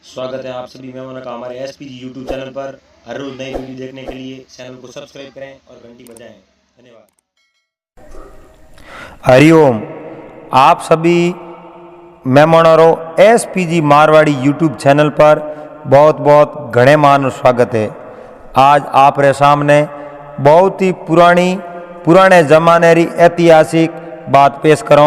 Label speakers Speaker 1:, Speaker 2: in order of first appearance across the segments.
Speaker 1: स्वागत है आप सभी मेहमानों का हमारे एसपीजी यूट्यूब चैनल पर। हर रोज नई वीडियो देखने के लिए चैनल को सब्सक्राइब करें और घंटी बजाएं। धन्यवाद।
Speaker 2: हरिओम। आप सभी मेहमानों एसपीजी मारवाड़ी यूट्यूब चैनल पर बहुत बहुत घणे मानो स्वागत है। आज आप रे सामने बहुत ही पुराने जमाने री ऐतिहासिक बात पेश करो।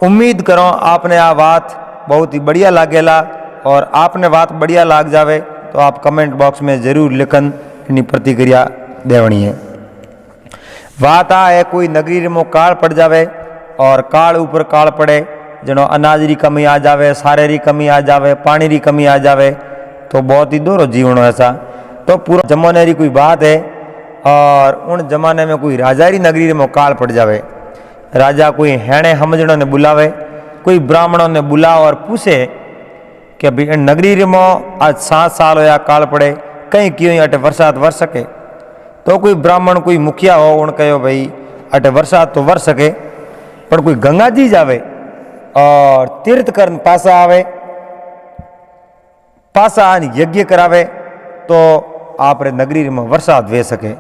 Speaker 2: उम्मीद करो आपने आ बात बहुत ही बढ़िया लागेला और आपने बात बढ़िया लाग जावे तो आप कमेंट बॉक्स में जरूर लिखन अपनी प्रतिक्रिया देवनी है। बात आ है कोई नगरी में काल पड़ जावे और काल ऊपर काल पड़े, जनो अनाज री कमी आ जावे, सारे री कमी आ जावे, पानी री कमी आ जावे तो बहुत ही दोरो जीवन ऐसा। तो पूरा जमाने री कोई बात है और उन जमाने में कोई राजा री नगरी में काल पड़ जावे। राजा कोई हेणे समझणों ने बुलावे, कोई ब्राह्मणों ने बुला और पूछे कि भाई नगरी में आज 7 साल होया काल पड़े, कहीं क्यों अटे बरसात वर सके। तो कोई ब्राह्मण कोई मुखिया हो उन कहो भाई अटे बरसात तो वर सके, पर कोई गंगा जी जावे और तीर्थ करन पासा आवे, पासा आन यज्ञ करावे तो आप रे नगरी में बरसात वे सके।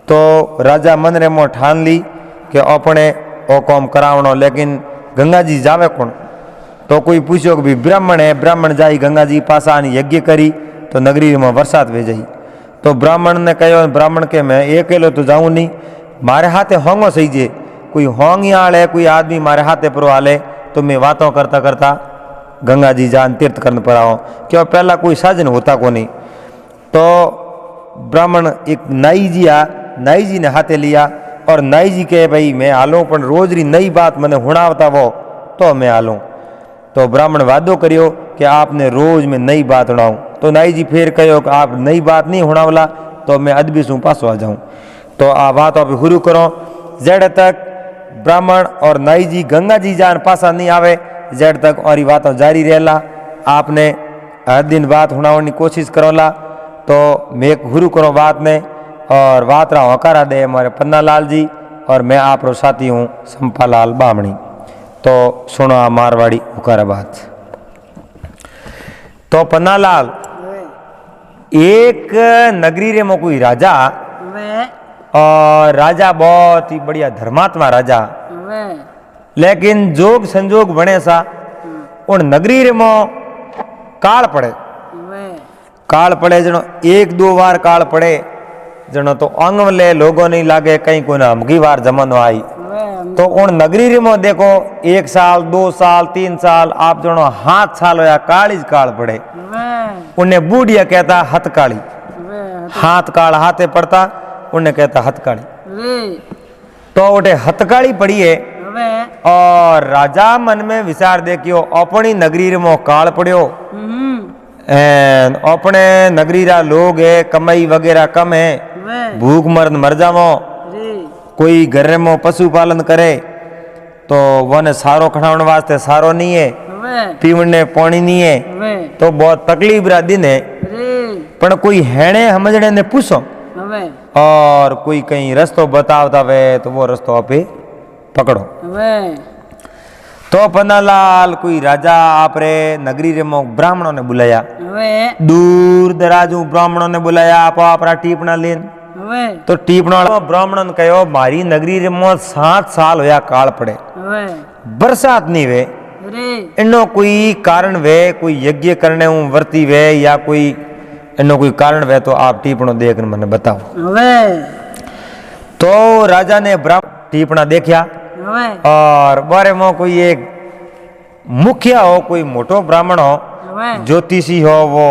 Speaker 2: तो राजा मन रे में ठान ली कि अपने ओ काम करावनो, लेकिन गंगा जी जावे कौन। तो कोई पूछो कि भाई ब्राह्मण है, ब्राह्मण जाई गंगा जी पासा आन यज्ञ करी तो नगरी में बरसात वे जाई। तो ब्राह्मण ने कहो, ब्राह्मण के मैं अकेलो तो जाऊँ नहीं, मारे हाथे होंगो सही जे, कोई होंगी आले कोई आदमी मारे हाथे पर आले तो मैं बातों करता करता गंगा जी जान तीर्थ करने पर आओ, क्यों पहला कोई साधन होता को नहीं। तो ब्राह्मण एक नाई जी आ, नाई जी ने हाथे लिया और नाई जी कहे भाई मैं हालूँ पर रोज री नई बात मैंने हुणावता वो तो मैं हालूँ। तो ब्राह्मण वादो करियो कि आपने रोज में नई बात हुणाऊँ। तो नाई जी फिर कहो कि आप नई बात नहीं हुणावला तो मैं अदबी सू पासो आ जाऊँ। तो आ बात आप शुरू करो। जेड़ तक ब्राह्मण और नाई जी गंगा जी जान पासा नहीं आवे, जेड़ तक और बातों जारी रहेला। आपने हर दिन बात हुणावनी कोशिश करोला। तो मैं शुरू करो बात ने और बात रहा हकारा दे हमारे पन्नालाल जी और मैं आप रो साथी हूँ संपालाल बामणी। तो सुनो आ मारवाड़ी हुकारा बात। तो पन्नालाल एक नगरी रे में कोई राजा और राजा बहुत ही बढ़िया धर्मात्मा राजा, लेकिन जोग संजोग बने सा उन नगरी रे में काल पड़े। काल पड़े जनो 1-2 बार काल पड़े जनो तो अंगले लोगों नहीं लागे कहीं कोई ना हमकी बार जमानो आई। तो उन नगरी में देखो 1 साल 2 साल 3 साल आप जनो 7 साल होया काल ही काल पड़े। उन्हें बूढ़िया कहता हथकाली, हाथ काल हाथे पड़ता उन्हें कहता हथकाली। तो उठे हथकाली पड़ी है और राजा मन में विचार देखियो अपनी नगरी में काल पड़ियो, अपने नगरी रा लोग है कमाई वगैरह कम है, भूख मर्द मर जावो, कोई घर में पशुपालन करे तो वन सारो खड़ावन वास्ते सारो नहीं है, पीवने पानी नहीं है, तो बहुत तकलीफ रा दिन है। पर कोई हेणे समझने ने पूछो और कोई कहीं रस्तो बतावता वे तो वो रस्तो आपे पकड़ो। तो पन्नालाल कोई राजा आपरे नगरी रे में ब्राह्मणों ने बुलाया, दूर दराजू ब्राह्मणों ने बुलाया आपरा टीपना लेन। तो टीपना ब्राह्मणों ने कहो मारी नगरी रे में 7 साल होया काल पड़े, बरसात नहीं वे, इनो कोई कारण वे, कोई यज्ञ करने वर्ती वे या कोई इनो कोई कारण वे तो आप टीपणो देख मैंने बताओ। तो राजा ने टीपना देखा और बारे में कोई एक मुखिया हो, कोई मोटो ब्राह्मण हो, ज्योतिषी हो, वो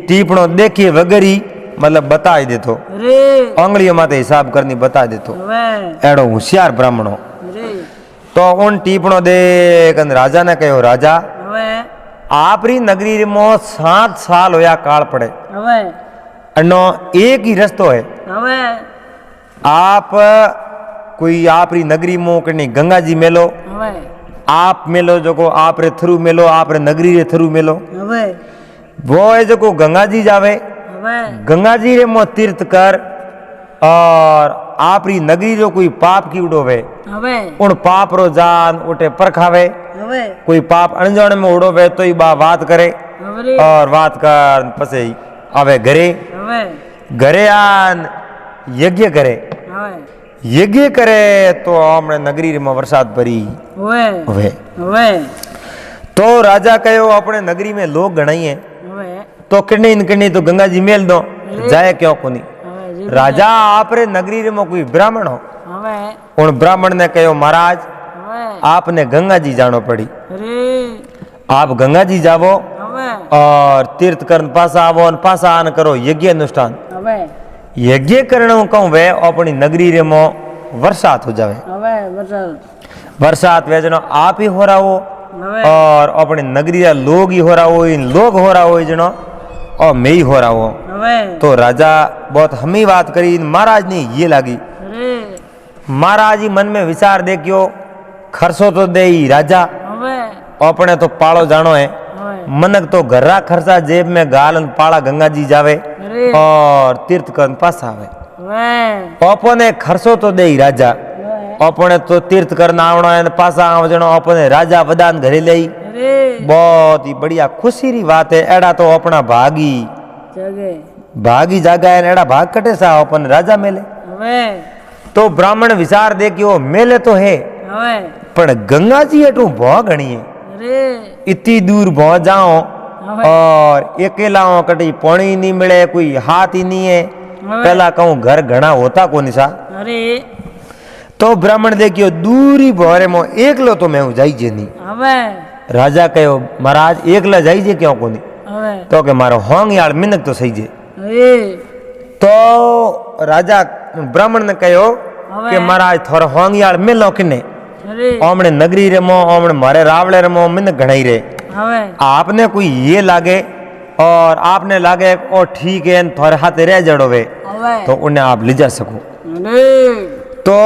Speaker 2: टीपणो देखिए वगैरी मतलब बता ही देतो, अंगलियों माते हिसाब करनी बता देतो, एड़ो होशियार ब्राह्मण हो। तो उन टीपणो देख राजा ने कहो राजा आपरी नगरी में 7 साल होया काल पड़े, अनो एक ही रस्तो है, आप कोई आपरी नगरी में कहीं गंगा जी मेलो, आप मेलो जो को आप रे थ्रू मेलो, आप रे नगरी रे थ्रू मेलो, वो है जो को गंगा जी जावे, गंगा जी रे मो तीर्थ कर और आपरी नगरी जो कोई पाप की उड़ोवे
Speaker 3: હવે
Speaker 2: उन पाप रो जान उठे परखावे
Speaker 3: હવે
Speaker 2: कोई पाप अनजान में उड़ोवे तो ही बा बात करे
Speaker 3: હવે
Speaker 2: और बात कर पसे आवे घरे
Speaker 3: હવે
Speaker 2: घरे आन यज्ञ करे
Speaker 3: હવે
Speaker 2: यज्ञ करे तो हमने नगरी में वरसाद परी
Speaker 3: હવે
Speaker 2: હવે
Speaker 3: હવે
Speaker 2: तो राजा कहो अपने नगरी में लोग गणाई है
Speaker 3: હવે
Speaker 2: तो किन्नी न किन्नी तो गंगा जी मेल दो जाए क्यों कोनी
Speaker 3: હવે
Speaker 2: राजा आपरे नगरी में कोई ब्राह्मण हो
Speaker 3: હવે
Speaker 2: उन ब्राह्मण ने कहो महाराज
Speaker 3: હવે
Speaker 2: आपने गंगा जी जानो पड़ी
Speaker 3: અરે
Speaker 2: आप गंगा जी जावो
Speaker 3: હવે
Speaker 2: और तीर्थ करन पासा आवो और पासा आन करो यज्ञ अनुष्ठान
Speaker 3: હવે
Speaker 2: यज्ञ करण कहूँ वे अपनी नगरी रे मो बरसात हो जावे
Speaker 3: હવે બચલ
Speaker 2: बरसात वे जनो आप ही हो रहा हो
Speaker 3: હવે
Speaker 2: और अपनी नगरी रा लोग ही हो रहा हो इन लोग हो रहा हो जनो और मैं ही हो रहा हो
Speaker 3: હવે
Speaker 2: तो राजा बहुत हमी बात करी महाराज ने ये लागी
Speaker 3: અરે
Speaker 2: महाराज ही मन में विचार देखियो खर्चो तो दे ही राजा
Speaker 3: હવે
Speaker 2: अपने तो पालो जानो है
Speaker 3: હવે
Speaker 2: मनक तो घर्रा खर्चा जेब में गालन पाला गंगा जी जावे
Speaker 3: અરે
Speaker 2: और तीर्थ करन पासा आवे
Speaker 3: હવે
Speaker 2: अपने खर्चो तो दे ही राजा
Speaker 3: હવે
Speaker 2: अपने तो तीर्थ करना आवणो है पासा आव जणो अपने राजा वदान घरे ले
Speaker 3: અરે
Speaker 2: बहुत ही बढ़िया खुशी री बात है एड़ा तो अपना भागी
Speaker 3: જગે
Speaker 2: भागी जागा है एड़ा भाग कटे सा अपन राजा मेले
Speaker 3: હવે
Speaker 2: तो ब्राह्मण विचार देखियो मेले तो है
Speaker 3: હવે
Speaker 2: पर गंगा जी एटू भौ घणी है
Speaker 3: અરે
Speaker 2: इतनी दूर भौ जाओ
Speaker 3: હવે
Speaker 2: और अकेला हो कटी पानी नहीं मिले कोई हाथ ही नहीं है पहला कहूँ घर घना होता को निशा
Speaker 3: અરે
Speaker 2: तो ब्राह्मण देखियो दूरी भौरे मो एकलो तो मैं जाइजे नहीं
Speaker 3: હવે
Speaker 2: राजा कहो महाराज एकला जाइजे क्यों कोनी
Speaker 3: હવે
Speaker 2: तो के मारो होंग यार मिनक तो सही जे
Speaker 3: અરે
Speaker 2: तो राजा ब्राह्मण ने कहो कि महाराज थोड़ा होंग यार मिलो किने
Speaker 3: અરે
Speaker 2: ओमने नगरी रे मो ओमने मारे रावले रे मो मिन घणाई रे
Speaker 3: હવે
Speaker 2: आपने कोई ये लागे और आपने लागे ओ ठीक है थोड़े हाथ रह जड़ो वे
Speaker 3: હવે
Speaker 2: तो उन्हें आप ले जा सको
Speaker 3: અરે
Speaker 2: तो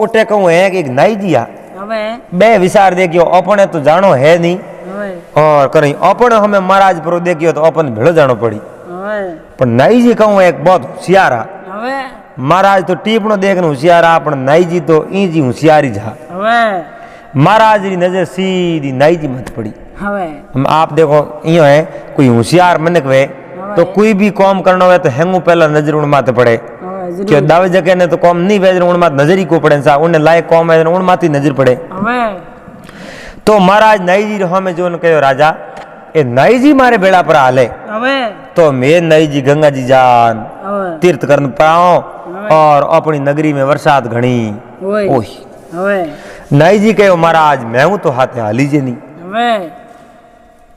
Speaker 2: उठे कहूँ है कि नाई जिया
Speaker 3: હવે
Speaker 2: बे विचार देखियो अपने तो जानो है नहीं
Speaker 3: હવે
Speaker 2: और कहीं अपन हमें महाराज पर देखियो तो अपन भेड़ो जानो पड़ी
Speaker 3: હવે
Speaker 2: पर नाई जी कहूँ एक बहुत होशियारा
Speaker 3: હવે
Speaker 2: महाराज तो टीपणो देखने होशियारा पर नाई जी तो ई जी होशियारी जा
Speaker 3: હવે
Speaker 2: महाराज की नजर सीधी नाई जी मत पड़ी
Speaker 3: હવે
Speaker 2: हम आप देखो यो है कोई होशियार मनक वे तो कोई भी काम करना हो तो हेंगू पहला नजर उन माथे पड़े
Speaker 3: હવે
Speaker 2: कि दावे जगह ने तो काम नहीं वेज उन माथ नजर ही को पड़े सा उन्हें लायक काम है उन माथी नजर पड़े
Speaker 3: હવે
Speaker 2: तो महाराज नाई जी हमें जो कहो राजा ए नाई जी मारे बेड़ा पर हाले
Speaker 3: હવે
Speaker 2: तो मैं नाई जी गंगा जी जान
Speaker 3: હવે
Speaker 2: तीर्थ करन पाओ और अपनी नगरी में बरसात घनी
Speaker 3: ઓય
Speaker 2: ओही
Speaker 3: હવે
Speaker 2: नाई जी कहो महाराज मैं हूं तो हाथे हाली जे नहीं
Speaker 3: હવે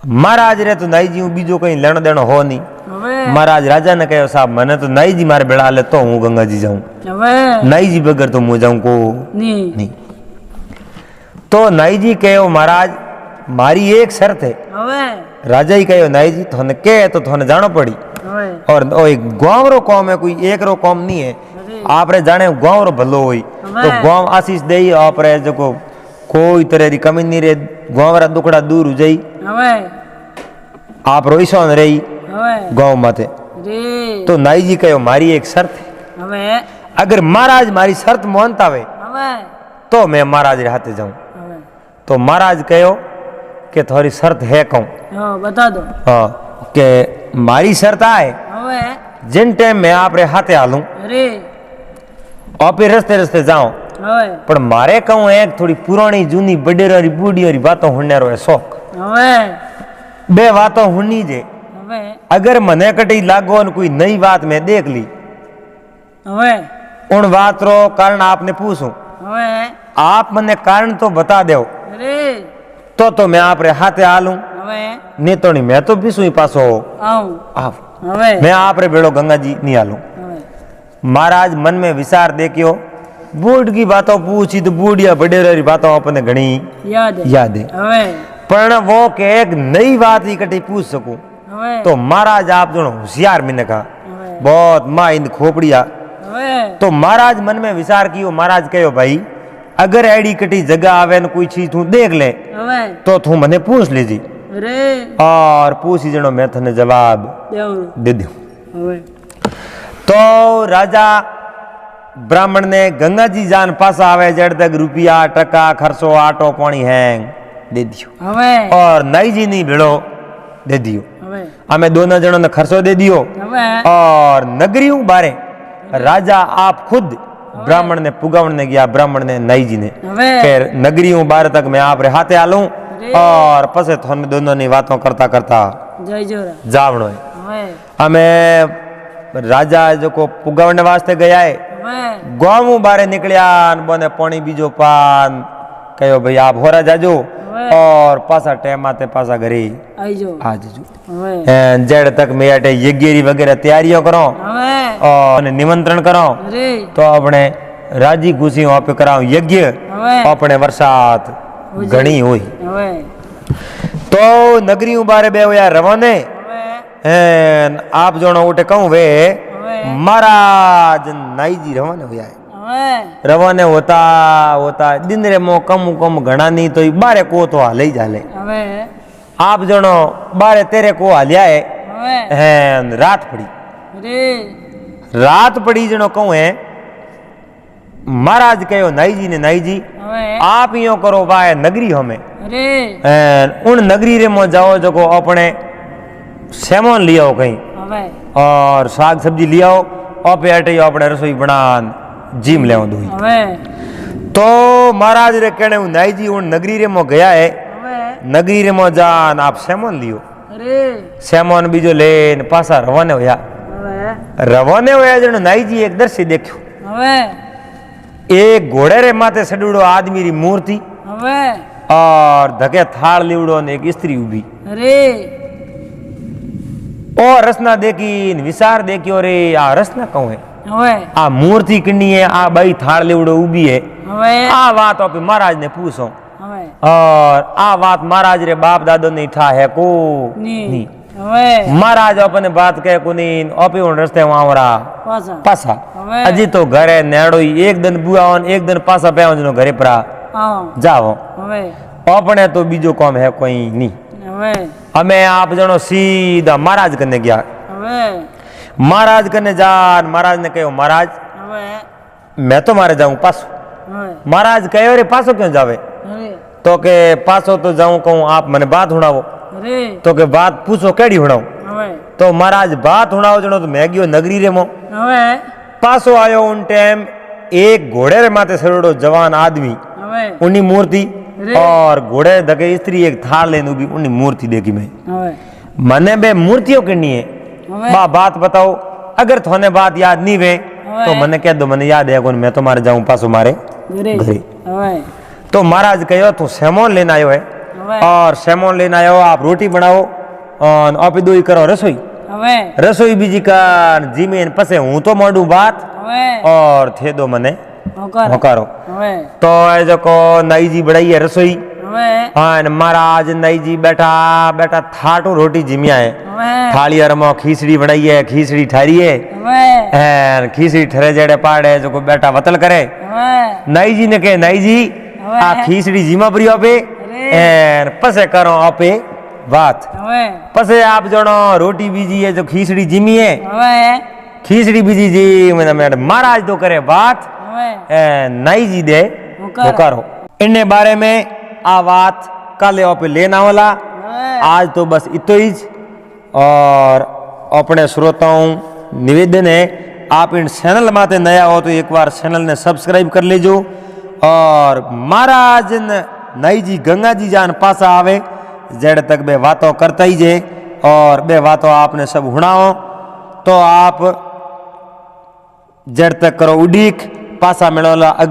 Speaker 2: महाराज रे तो नाई जी हूं बीजो कहीं लेनो देनो हो नहीं
Speaker 3: હવે
Speaker 2: महाराज राजा ने कहो साहब मैंने तो नाई जी मारे बेड़ा ले तो हूँ गंगा जी जाऊं
Speaker 3: હવે
Speaker 2: नाई जी बगैर तो मुझे जाऊं को
Speaker 3: ની
Speaker 2: नहीं तो नाई जी कहो महाराज मारी एक शर्त है
Speaker 3: હવે
Speaker 2: राजा ही कहो नाई जी थोने के तो थोने जानो पड़ी
Speaker 3: હવે
Speaker 2: और ओ एक गांव रो कौम है कोई एक रो कौम नहीं है आप रे जाने गांव रो भलो होई तो गांव आशीष दे आप रे जो कोई तरह री कमी नहीं रे गांव रा दुखड़ा दूर हो जाई
Speaker 3: હવે
Speaker 2: आप रोईसो न रही
Speaker 3: હવે
Speaker 2: गांव माथे
Speaker 3: રે
Speaker 2: तो नाई जी कहो मारी एक शर्त है
Speaker 3: હવે
Speaker 2: अगर महाराज मारी शर्त मानता वे
Speaker 3: હવે
Speaker 2: तो मैं महाराज रे हाथे जाऊं
Speaker 3: હવે
Speaker 2: तो महाराज कहो कि थोड़ी शर्त है कहूं
Speaker 3: હા બતા દો
Speaker 2: हाँ कि मारी शर्त आए
Speaker 3: હવે
Speaker 2: जिन टाइम मैं आप रे हाथे हालूं
Speaker 3: અરે
Speaker 2: और फिर रस्ते रस्ते जाऊं
Speaker 3: હવે
Speaker 2: पर मारे कहूं एक थोड़ी पुरानी जूनी बडेरी बूढ़ी बातों हुनने रो शौक
Speaker 3: હવે
Speaker 2: बे बातों हुनी जे
Speaker 3: હવે
Speaker 2: अगर मने कटी लागो न कोई नई बात मैं देख ली
Speaker 3: હવે
Speaker 2: उन बात रो कारण आपने पूछूं
Speaker 3: હવે
Speaker 2: आप मने कारण तो बता दो
Speaker 3: અરે
Speaker 2: तो मैं आप रे हाथे हालूं
Speaker 3: હવે
Speaker 2: नहीं तो नहीं मैं तो बीसू ही पासो
Speaker 3: આવું
Speaker 2: आप
Speaker 3: હવે
Speaker 2: मैं आप रे बेड़ो गंगा जी नहीं हालूं
Speaker 3: હવે
Speaker 2: महाराज मन में विचार देखियो बूढ़ की बातों पूछी तो बूढ़िया बडेरी बातों अपने घनी
Speaker 3: યાદ હે.
Speaker 2: याद है
Speaker 3: હવે
Speaker 2: पर वो के एक नई बात इकट्ठी पूछ सकूं
Speaker 3: હવે
Speaker 2: तो महाराज आप जो होशियार मिने का
Speaker 3: હવે
Speaker 2: बहुत माइंद खोपड़िया
Speaker 3: હવે
Speaker 2: तो महाराज मन में विचार कियो महाराज कहो भाई अगर एडी कटी जगह आवे न कोई चीज तू देख ले
Speaker 3: હવે
Speaker 2: तो तू मने पूछ लीजी
Speaker 3: અરે
Speaker 2: और पूछी जनो मैं थने जवाब
Speaker 3: દેવ
Speaker 2: दे दूं
Speaker 3: હવે
Speaker 2: तो राजा ब्राह्मण ने गंगा जी जान पासा आवे जड़ तक रुपया टका खर्चो आटो पानी हैंग दे दियो
Speaker 3: હવે
Speaker 2: और नाई जी नहीं भेड़ो दे दियो
Speaker 3: હવે
Speaker 2: हमें दोनों जनों ने खर्चो दे दियो
Speaker 3: હવે
Speaker 2: और नगरियों बारे राजा आप खुद ब्राह्मण ने पुगावण ने गया ब्राह्मण ने नाई जी ने
Speaker 3: હવે
Speaker 2: फिर नगरियों बारे तक मैं आप रे हाथे आलूं और पसे थोने दोनों ની વાતો કરતા કરતા
Speaker 3: જય જોરા
Speaker 2: જાવણો
Speaker 3: હવે
Speaker 2: અમે રાજા જો કો પુગાવણ વાસ્તે ગયા है
Speaker 3: હવે
Speaker 2: गाँव बारे निकलिया बोने पानी बीजो पान कहो भाई आप होरा जाजो और पासा टाइम आते पासा घरे
Speaker 3: આવી જો
Speaker 2: आज जो
Speaker 3: હવે
Speaker 2: जेड़ तक मैं अटे यज्ञ वगैरह तैयारियों करो
Speaker 3: હવે
Speaker 2: और निमंत्रण करो
Speaker 3: અરે
Speaker 2: तो अपने राजी खुशी वहाँ पे कराओ यज्ञ
Speaker 3: હવે
Speaker 2: अपने बरसात घनी हुई
Speaker 3: હવે
Speaker 2: तो नगरी बारे बे हुआ रवाने
Speaker 3: હવે
Speaker 2: आप जोनो उठे कहूँ वे
Speaker 3: હવે
Speaker 2: महाराज नाई जी रवाने हुआ है
Speaker 3: હવે
Speaker 2: रवाने होता होता दिन रे मो कम घना नहीं तो बारे को तो हाले ही जाले
Speaker 3: હવે
Speaker 2: आप जनो बारे तेरे को हालिया है
Speaker 3: હવે
Speaker 2: रात पड़ी
Speaker 3: અરે
Speaker 2: रात पड़ी जनो कहूँ है महाराज कहो नाई जी ने नाई जी
Speaker 3: હવે
Speaker 2: आप यो करो वाय नगरी हमें
Speaker 3: અરે
Speaker 2: उन नगरी रे मो जाओ जो को अपने सेमोन लियाओ कहीं
Speaker 3: હવે
Speaker 2: और साग सब्जी लियाओ और पे अटे अपने रसोई बना जीम ले दुई
Speaker 3: હવે
Speaker 2: तो महाराज रे कहने नाई जी उन नगरी रे मो गया है
Speaker 3: હવે
Speaker 2: नगरी रे मो जान आप सेमोन लियो
Speaker 3: અરે
Speaker 2: सेमोन बीजो लेन पासा रवाने होया
Speaker 3: હવે
Speaker 2: रवाने होया जण नाई जी एक दर्शी देखो
Speaker 3: હવે
Speaker 2: एक घोड़े रे माथे सडूड़ो आदमी री मूर्ति
Speaker 3: હવે
Speaker 2: और धके थाल लीवड़ो ने एक स्त्री उभी
Speaker 3: અરે
Speaker 2: और रसना देखी विचार देखियो रे आ रसना कहूं है
Speaker 3: હવે
Speaker 2: आ मूर्ति किन्नी है आ बाई थाल लीवड़ो उभी है
Speaker 3: હવે
Speaker 2: आ बात आप महाराज ने पूछो
Speaker 3: હવે
Speaker 2: और आ बात महाराज रे बाप दादो नहीं ठा है को
Speaker 3: ની હવે
Speaker 2: महाराज अपने बात कहे को नहीं ओपी उन रस्ते वहां
Speaker 3: પાછા
Speaker 2: पासा
Speaker 3: હવે
Speaker 2: अजी तो घरे नेड़ो ही एक दिन बुआवन एक दिन पासा पे जनो घरे परा
Speaker 3: આવો
Speaker 2: जाओ
Speaker 3: હવે
Speaker 2: अपने तो बीजो काम है कोई नहीं
Speaker 3: હવે
Speaker 2: हमें आप जनो सीधा महाराज कने गया
Speaker 3: હવે
Speaker 2: महाराज कने जान महाराज ने कहो महाराज
Speaker 3: હવે
Speaker 2: मैं तो मारे जाऊं पासो
Speaker 3: હવે
Speaker 2: महाराज कहो रे पासो क्यों जावे
Speaker 3: અરે
Speaker 2: तो के पासो तो जाऊं कहूं आप मने बात सुनावो
Speaker 3: અરે
Speaker 2: तो के बात पूछो केड़ी सुनाऊं
Speaker 3: હવે
Speaker 2: तो महाराज बात सुनाओ जनो तो मैं गयो नगरी रे मो
Speaker 3: હવે
Speaker 2: पासो आयो उन टाइम एक घोड़े रे माथे सरोड़ो जवान आदमी
Speaker 3: હવે
Speaker 2: उन्नी मूर्ति
Speaker 3: अरे।
Speaker 2: और घोड़े धके स्त्री एक थाल लेने उभी उन्नी मूर्ति देखी मैं
Speaker 3: હવે
Speaker 2: मने बे मूर्तियों करनी है
Speaker 3: હવે
Speaker 2: बा बात बताओ अगर थोने बात याद नहीं वे
Speaker 3: હવે
Speaker 2: तो मने कह दो मने याद है कौन मैं तो मारे जाऊं पासो मारे
Speaker 3: ઘરે
Speaker 2: ઘરે.
Speaker 3: હવે
Speaker 2: तो महाराज कहो तू सेमोन लेने आयो है
Speaker 3: હવે
Speaker 2: और सेमोन लेने आयो आप रोटी बनाओ और आप दो ही करो रसोई
Speaker 3: હવે
Speaker 2: रसोई बीजी का जीमेन पसे हूं तो मोडू बात
Speaker 3: હવે
Speaker 2: और थे दो मने
Speaker 3: હોકર
Speaker 2: होकारो
Speaker 3: હવે
Speaker 2: तो ए जो को नाई जी बढ़ाई है रसोई
Speaker 3: હવે
Speaker 2: हाँ महाराज नाई जी बैठा बैठा थाटू रोटी जिमिया है
Speaker 3: હવે
Speaker 2: थाली अरमा खीचड़ी बनाई है खीचड़ी ठारी है
Speaker 3: હવે
Speaker 2: एन खीचड़ी ठरे जेड़े पाड़े जो को बैठा वतल करे
Speaker 3: હવે
Speaker 2: नाई जी ने कहे नाई जी
Speaker 3: હવે
Speaker 2: आ खीचड़ी जीमा परी आपे एन पसे करो आपे बात
Speaker 3: હવે
Speaker 2: पसे आप जनो रोटी बीजी है जो खीचड़ी जिमी है
Speaker 3: હવે
Speaker 2: खीचड़ी बीजी जी मैंने महाराज तो करे बात
Speaker 3: હવે
Speaker 2: नाई जी दे
Speaker 3: होकारो।
Speaker 2: होकारो इन्ने बारे में आ बात काले आपे लेना वाला
Speaker 3: હવે
Speaker 2: आज तो बस इतो ही ज। और अपने श्रोताओं निवेदन है आप इन चैनल माते नया हो तो एक बार चैनल ने सब्सक्राइब कर लीजो और महाराज नाई जी गंगा जी जान पासा आवे जेड़ तक बे बातों करता ही जे और बे बातों आपने सब हुणाओ तो आप जेड़ तक करो उड़ीक पासा मिलोला अगले